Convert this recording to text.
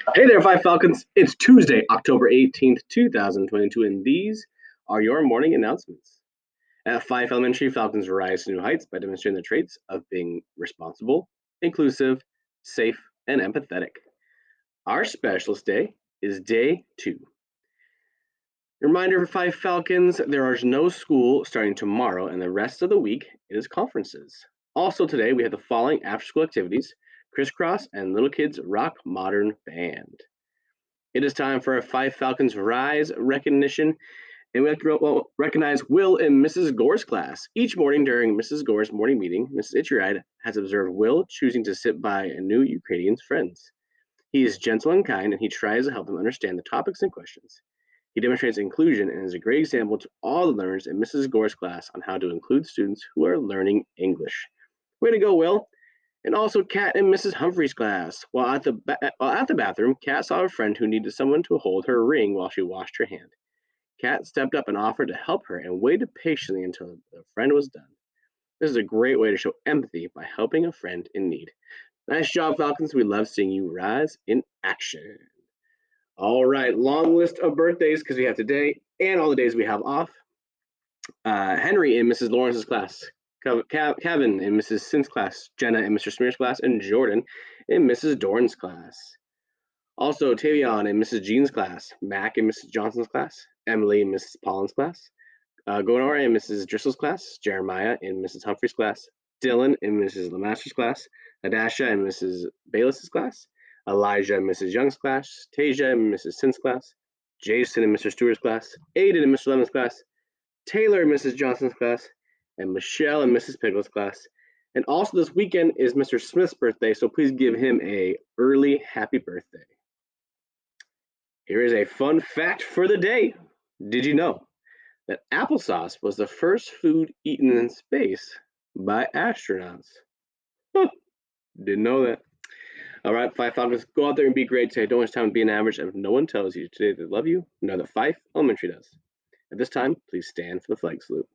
Hey there, Five Falcons. It's Tuesday, October 18th, 2022, and these are your morning announcements. At Fife Elementary, Falcons rise to new heights by demonstrating the traits of being responsible, inclusive, safe, and empathetic. Our specialist day is day 2. Reminder for Five Falcons, there is no school starting tomorrow, and the rest of the week it is conferences. Also today, we have the following after-school activities: Crisscross and Little Kids Rock Modern Band. It is time for our Five Falcons Rise recognition, and we have to recognize Will in Mrs. Gore's class. Each morning during Mrs. Gore's morning meeting, Mrs. Itcheride has observed Will choosing to sit by a new Ukrainian's friends. He is gentle and kind, and he tries to help them understand the topics and questions. He demonstrates inclusion and is a great example to all the learners in Mrs. Gore's class on how to include students who are learning English. Way to go, Will! And also Kat in Mrs. Humphrey's class. While at the bathroom, Kat saw a friend who needed someone to hold her ring while she washed her hand. Kat stepped up and offered to help her and waited patiently until the friend was done. This is a great way to show empathy by helping a friend in need. Nice job, Falcons. We love seeing you rise in action. All right, long list of birthdays because we have today and all the days we have off. Henry in Mrs. Lawrence's class. Kevin in Mrs. Sin's class, Jenna in Mr. Smear's class, and Jordan in Mrs. Dorn's class. Also, Tavion in Mrs. Jean's class, Mac in Mrs. Johnson's class, Emily in Mrs. Pollen's class, Gonor in Mrs. Driscoll's class, Jeremiah in Mrs. Humphrey's class, Dylan in Mrs. Lemaster's class, Adasha in Mrs. Bayless's class, Elijah in Mrs. Young's class, Tasia in Mrs. Sin's class, Jason in Mr. Stewart's class, Aiden in Mr. Lemon's class, Taylor in Mrs. Johnson's class, and Michelle in Mrs. Pickle's class. And also this weekend is Mr. Smith's birthday, so please give him a early happy birthday. Here is a fun fact for the day. Did you know that applesauce was the first food eaten in space by astronauts? Huh, didn't know that. All right, Five Falcons, go out there and be great today. Don't waste time being average. And if no one tells you today they love you, know that Fife Elementary does. At this time, please stand for the flag salute.